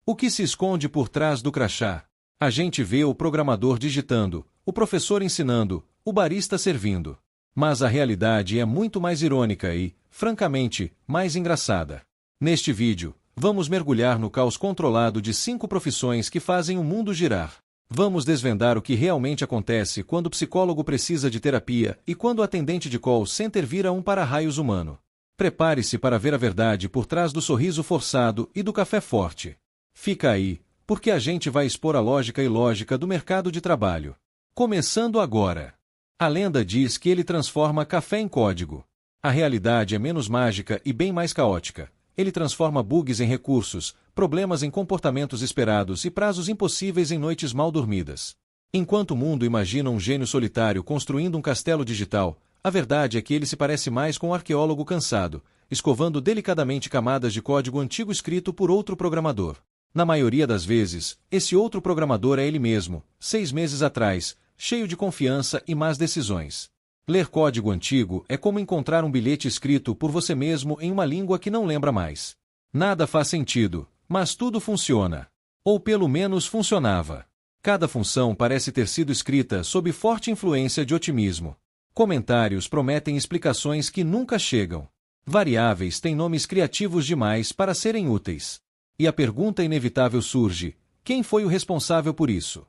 O que se esconde por trás do crachá? A gente vê o programador digitando, o professor ensinando, o barista servindo. Mas a realidade é muito mais irônica e, francamente, mais engraçada. Neste vídeo, vamos mergulhar no caos controlado de 5 profissões que fazem o mundo girar. Vamos desvendar o que realmente acontece quando o psicólogo precisa de terapia e quando o atendente de call center vira um para-raios humano. Prepare-se para ver a verdade por trás do sorriso forçado e do café forte. Fica aí, porque a gente vai expor a lógica e ilógica do mercado de trabalho. Começando agora. A lenda diz que ele transforma café em código. A realidade é menos mágica e bem mais caótica. Ele transforma bugs em recursos, problemas em comportamentos esperados e prazos impossíveis em noites mal dormidas. Enquanto o mundo imagina um gênio solitário construindo um castelo digital, a verdade é que ele se parece mais com um arqueólogo cansado, escovando delicadamente camadas de código antigo escrito por outro programador. Na maioria das vezes, esse outro programador é ele mesmo, 6 meses atrás, cheio de confiança e más decisões. Ler código antigo é como encontrar um bilhete escrito por você mesmo em uma língua que não lembra mais. Nada faz sentido, mas tudo funciona. Ou pelo menos funcionava. Cada função parece ter sido escrita sob forte influência de otimismo. Comentários prometem explicações que nunca chegam. Variáveis têm nomes criativos demais para serem úteis. E a pergunta inevitável surge: quem foi o responsável por isso?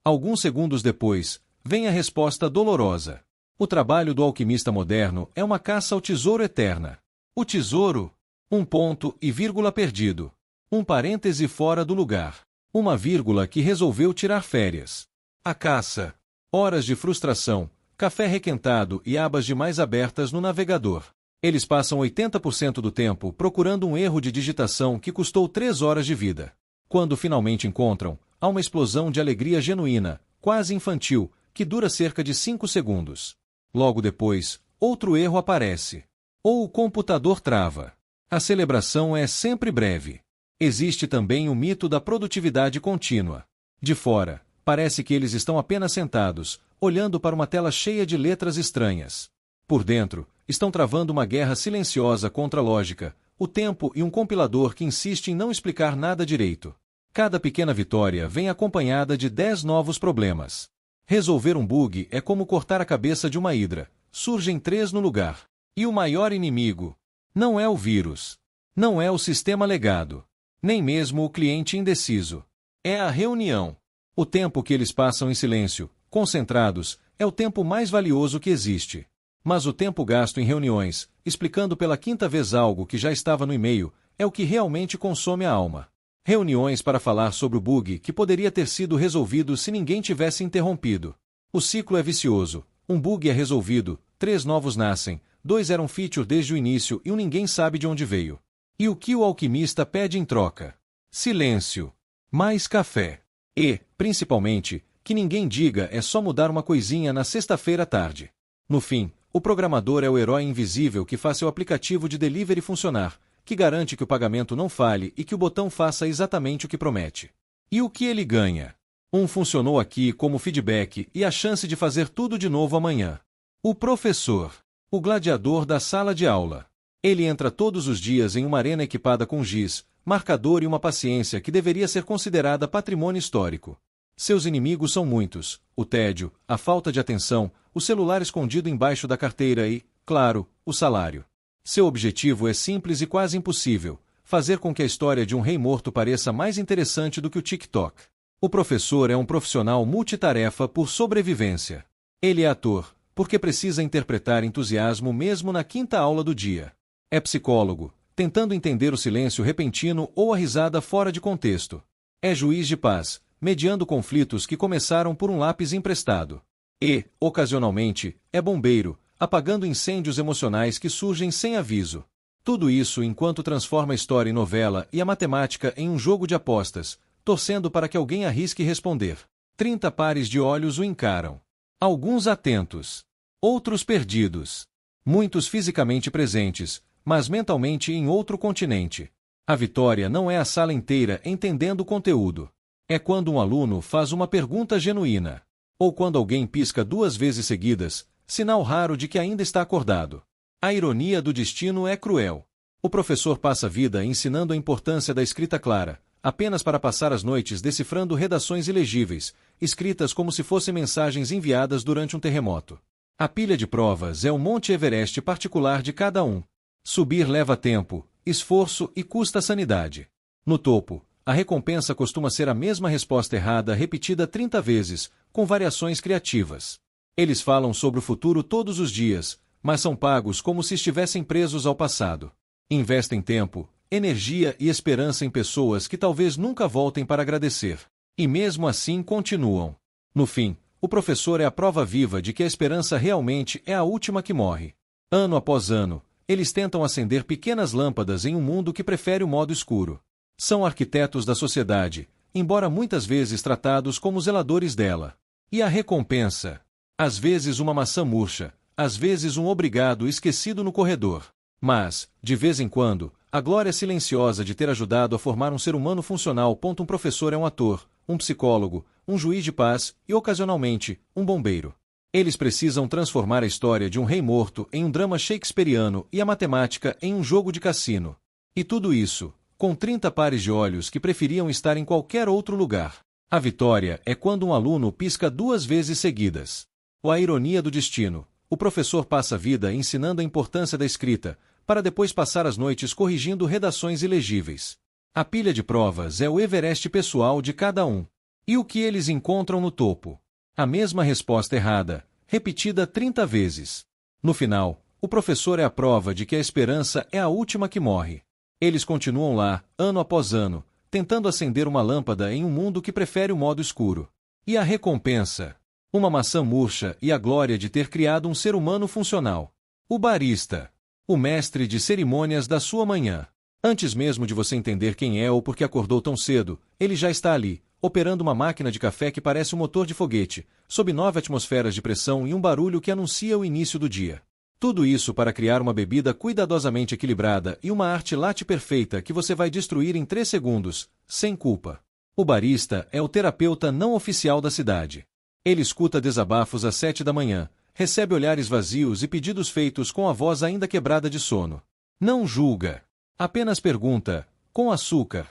Alguns segundos depois, vem a resposta dolorosa. O trabalho do alquimista moderno é uma caça ao tesouro eterna. O tesouro? Um ponto e vírgula perdido. Um parêntese fora do lugar. Uma vírgula que resolveu tirar férias. A caça. Horas de frustração, café requentado e abas demais abertas no navegador. Eles passam 80% do tempo procurando um erro de digitação que custou 3 horas de vida. Quando finalmente encontram, há uma explosão de alegria genuína, quase infantil, que dura cerca de 5 segundos. Logo depois, outro erro aparece. Ou o computador trava. A celebração é sempre breve. Existe também o mito da produtividade contínua. De fora, parece que eles estão apenas sentados, olhando para uma tela cheia de letras estranhas. Por dentro, estão travando uma guerra silenciosa contra a lógica, o tempo e um compilador que insiste em não explicar nada direito. Cada pequena vitória vem acompanhada de 10 novos problemas. Resolver um bug é como cortar a cabeça de uma hidra. Surgem 3 no lugar. E o maior inimigo? Não é o vírus. Não é o sistema legado. Nem mesmo o cliente indeciso. É a reunião. O tempo que eles passam em silêncio, concentrados, é o tempo mais valioso que existe. Mas o tempo gasto em reuniões, explicando pela 5ª vez algo que já estava no e-mail, é o que realmente consome a alma. Reuniões para falar sobre o bug que poderia ter sido resolvido se ninguém tivesse interrompido. O ciclo é vicioso. Um bug é resolvido, 3 novos nascem, 2 eram feature desde o início e ninguém sabe de onde veio. E o que o alquimista pede em troca? Silêncio. Mais café. E, principalmente, que ninguém diga é só mudar uma coisinha na sexta-feira à tarde. No fim, o programador é o herói invisível que faz seu aplicativo de delivery funcionar, que garante que o pagamento não falhe e que o botão faça exatamente o que promete. E o que ele ganha? Um funcionou aqui como feedback e a chance de fazer tudo de novo amanhã. O professor. O gladiador da sala de aula. Ele entra todos os dias em uma arena equipada com giz, marcador e uma paciência que deveria ser considerada patrimônio histórico. Seus inimigos são muitos: o tédio, a falta de atenção, o celular escondido embaixo da carteira e, claro, o salário. Seu objetivo é simples e quase impossível: fazer com que a história de um rei morto pareça mais interessante do que o TikTok. O professor é um profissional multitarefa por sobrevivência. Ele é ator, porque precisa interpretar entusiasmo mesmo na 5ª aula do dia. É psicólogo, tentando entender o silêncio repentino ou a risada fora de contexto. É juiz de paz, mediando conflitos que começaram por um lápis emprestado. E, ocasionalmente, é bombeiro, apagando incêndios emocionais que surgem sem aviso. Tudo isso enquanto transforma a história em novela e a matemática em um jogo de apostas, torcendo para que alguém arrisque responder. 30 pares de olhos o encaram. Alguns atentos. Outros perdidos. Muitos fisicamente presentes, mas mentalmente em outro continente. A vitória não é a sala inteira entendendo o conteúdo. É quando um aluno faz uma pergunta genuína. Ou quando alguém pisca 2 vezes seguidas, sinal raro de que ainda está acordado. A ironia do destino é cruel. O professor passa a vida ensinando a importância da escrita clara, apenas para passar as noites decifrando redações ilegíveis, escritas como se fossem mensagens enviadas durante um terremoto. A pilha de provas é o Monte Everest particular de cada um. Subir leva tempo, esforço e custa sanidade. No topo, a recompensa costuma ser a mesma resposta errada repetida 30 vezes, com variações criativas. Eles falam sobre o futuro todos os dias, mas são pagos como se estivessem presos ao passado. Investem tempo, energia e esperança em pessoas que talvez nunca voltem para agradecer. E mesmo assim continuam. No fim, o professor é a prova viva de que a esperança realmente é a última que morre. Ano após ano, eles tentam acender pequenas lâmpadas em um mundo que prefere o modo escuro. São arquitetos da sociedade, embora muitas vezes tratados como zeladores dela. E a recompensa? Às vezes uma maçã murcha, às vezes um obrigado esquecido no corredor. Mas, de vez em quando, a glória silenciosa de ter ajudado a formar um ser humano funcional. Um professor é um ator, um psicólogo, um juiz de paz e, ocasionalmente, um bombeiro. Eles precisam transformar a história de um rei morto em um drama shakespeariano e a matemática em um jogo de cassino. E tudo isso, com 30 pares de olhos que preferiam estar em qualquer outro lugar. A vitória é quando um aluno pisca 2 vezes seguidas. Ou a ironia do destino. O professor passa a vida ensinando a importância da escrita, para depois passar as noites corrigindo redações ilegíveis. A pilha de provas é o Everest pessoal de cada um. E o que eles encontram no topo? A mesma resposta errada, repetida 30 vezes. No final, o professor é a prova de que a esperança é a última que morre. Eles continuam lá, ano após ano, tentando acender uma lâmpada em um mundo que prefere o modo escuro. E a recompensa? Uma maçã murcha e a glória de ter criado um ser humano funcional. O barista. O mestre de cerimônias da sua manhã. Antes mesmo de você entender quem é ou por que acordou tão cedo, ele já está ali, operando uma máquina de café que parece um motor de foguete, sob 9 atmosferas de pressão e um barulho que anuncia o início do dia. Tudo isso para criar uma bebida cuidadosamente equilibrada e uma arte latte perfeita que você vai destruir em 3 segundos, sem culpa. O barista é o terapeuta não oficial da cidade. Ele escuta desabafos às 7 da manhã, recebe olhares vazios e pedidos feitos com a voz ainda quebrada de sono. Não julga. Apenas pergunta, com açúcar?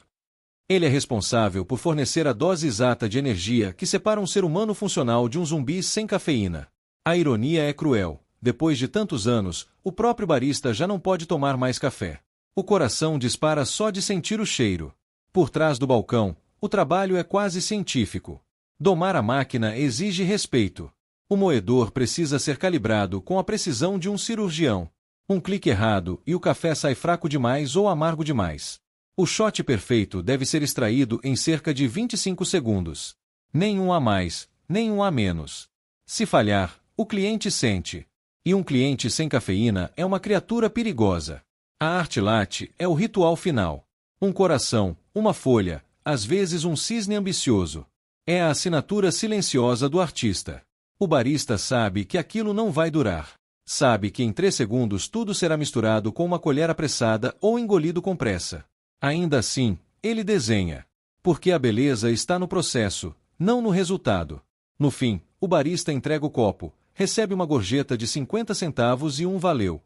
Ele é responsável por fornecer a dose exata de energia que separa um ser humano funcional de um zumbi sem cafeína. A ironia é cruel. Depois de tantos anos, o próprio barista já não pode tomar mais café. O coração dispara só de sentir o cheiro. Por trás do balcão, o trabalho é quase científico. Domar a máquina exige respeito. O moedor precisa ser calibrado com a precisão de um cirurgião. Um clique errado e o café sai fraco demais ou amargo demais. O shot perfeito deve ser extraído em cerca de 25 segundos. Nenhum a mais, nenhum a menos. Se falhar, o cliente sente. E um cliente sem cafeína é uma criatura perigosa. A arte latte é o ritual final. Um coração, uma folha, às vezes um cisne ambicioso. É a assinatura silenciosa do artista. O barista sabe que aquilo não vai durar. Sabe que em 3 segundos tudo será misturado com uma colher apressada ou engolido com pressa. Ainda assim, ele desenha. Porque a beleza está no processo, não no resultado. No fim, o barista entrega o copo, recebe uma gorjeta de 50 centavos e um valeu.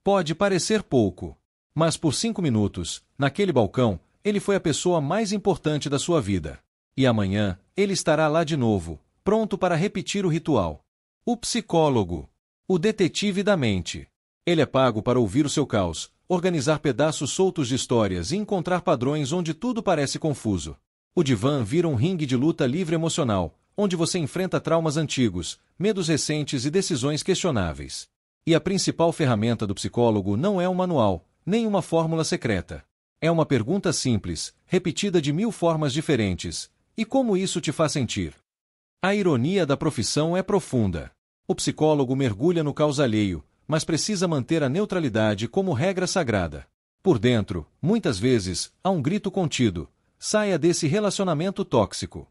Pode parecer pouco. Mas por 5 minutos, naquele balcão, ele foi a pessoa mais importante da sua vida. E amanhã, ele estará lá de novo, pronto para repetir o ritual. O psicólogo. O detetive da mente. Ele é pago para ouvir o seu caos, organizar pedaços soltos de histórias e encontrar padrões onde tudo parece confuso. O divã vira um ringue de luta livre emocional, onde você enfrenta traumas antigos, medos recentes e decisões questionáveis. E a principal ferramenta do psicólogo não é um manual, nem uma fórmula secreta. É uma pergunta simples, repetida de 1000 formas diferentes. E como isso te faz sentir? A ironia da profissão é profunda. O psicólogo mergulha no caos alheio, mas precisa manter a neutralidade como regra sagrada. Por dentro, muitas vezes, há um grito contido: saia desse relacionamento tóxico.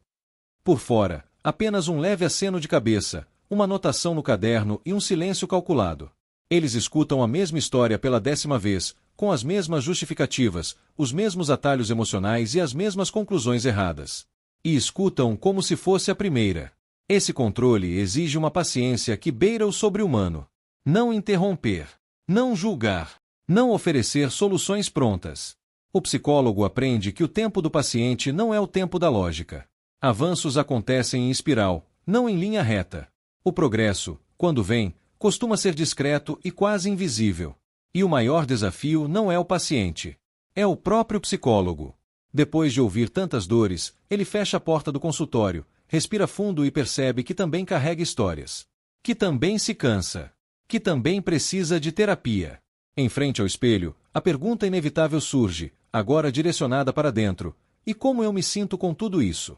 Por fora, apenas um leve aceno de cabeça, uma anotação no caderno e um silêncio calculado. Eles escutam a mesma história pela 10ª vez, com as mesmas justificativas, os mesmos atalhos emocionais e as mesmas conclusões erradas. E escutam como se fosse a primeira. Esse controle exige uma paciência que beira o sobre-humano. Não interromper. Não julgar. Não oferecer soluções prontas. O psicólogo aprende que o tempo do paciente não é o tempo da lógica. Avanços acontecem em espiral, não em linha reta. O progresso, quando vem, costuma ser discreto e quase invisível. E o maior desafio não é o paciente. É o próprio psicólogo. Depois de ouvir tantas dores, ele fecha a porta do consultório, respira fundo e percebe que também carrega histórias. Que também se cansa. Que também precisa de terapia. Em frente ao espelho, a pergunta inevitável surge, agora direcionada para dentro: e como eu me sinto com tudo isso?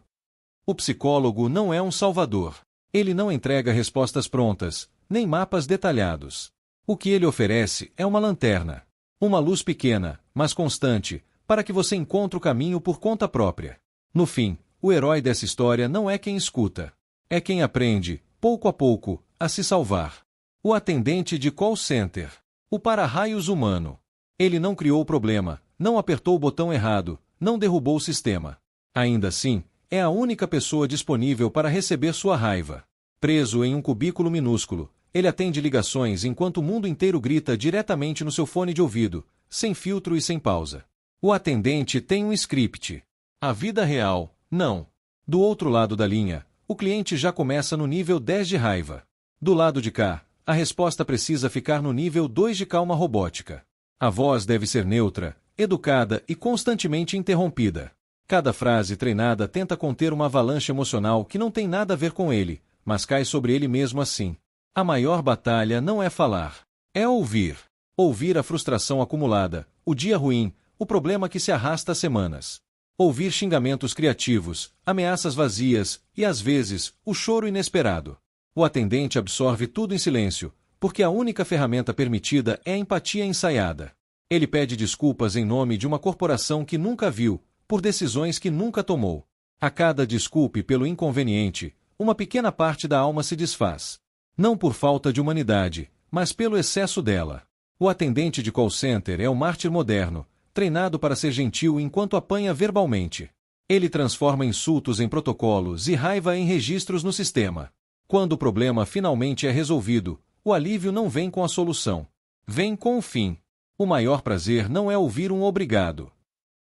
O psicólogo não é um salvador. Ele não entrega respostas prontas, nem mapas detalhados. O que ele oferece é uma lanterna. Uma luz pequena, mas constante, para que você encontre o caminho por conta própria. No fim, o herói dessa história não é quem escuta. É quem aprende, pouco a pouco, a se salvar. O atendente de call center. O para-raios humano. Ele não criou o problema, não apertou o botão errado, não derrubou o sistema. Ainda assim, é a única pessoa disponível para receber sua raiva. Preso em um cubículo minúsculo, ele atende ligações enquanto o mundo inteiro grita diretamente no seu fone de ouvido, sem filtro e sem pausa. O atendente tem um script. A vida real, não. Do outro lado da linha, o cliente já começa no nível 10 de raiva. Do lado de cá, a resposta precisa ficar no nível 2 de calma robótica. A voz deve ser neutra, educada e constantemente interrompida. Cada frase treinada tenta conter uma avalanche emocional que não tem nada a ver com ele, mas cai sobre ele mesmo assim. A maior batalha não é falar, é ouvir. Ouvir a frustração acumulada, o dia ruim, o problema que se arrasta há semanas. Ouvir xingamentos criativos, ameaças vazias e, às vezes, o choro inesperado. O atendente absorve tudo em silêncio, porque a única ferramenta permitida é a empatia ensaiada. Ele pede desculpas em nome de uma corporação que nunca viu, por decisões que nunca tomou. A cada desculpe pelo inconveniente, uma pequena parte da alma se desfaz. Não por falta de humanidade, mas pelo excesso dela. O atendente de call center é um mártir moderno, treinado para ser gentil enquanto apanha verbalmente. Ele transforma insultos em protocolos e raiva em registros no sistema. Quando o problema finalmente é resolvido, o alívio não vem com a solução. Vem com o fim. O maior prazer não é ouvir um obrigado.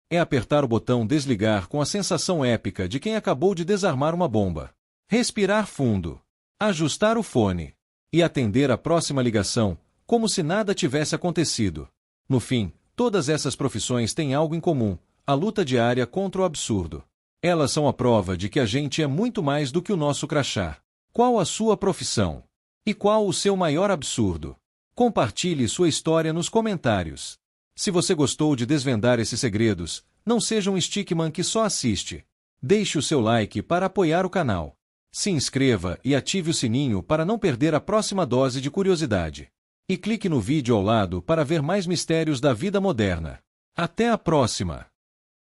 É apertar o botão desligar com a sensação épica de quem acabou de desarmar uma bomba. Respirar fundo. Ajustar o fone. E atender a próxima ligação, como se nada tivesse acontecido. No fim, todas essas profissões têm algo em comum: a luta diária contra o absurdo. Elas são a prova de que a gente é muito mais do que o nosso crachá. Qual a sua profissão? E qual o seu maior absurdo? Compartilhe sua história nos comentários. Se você gostou de desvendar esses segredos, não seja um stickman que só assiste. Deixe o seu like para apoiar o canal. Se inscreva e ative o sininho para não perder a próxima dose de curiosidade. E clique no vídeo ao lado para ver mais mistérios da vida moderna. Até a próxima!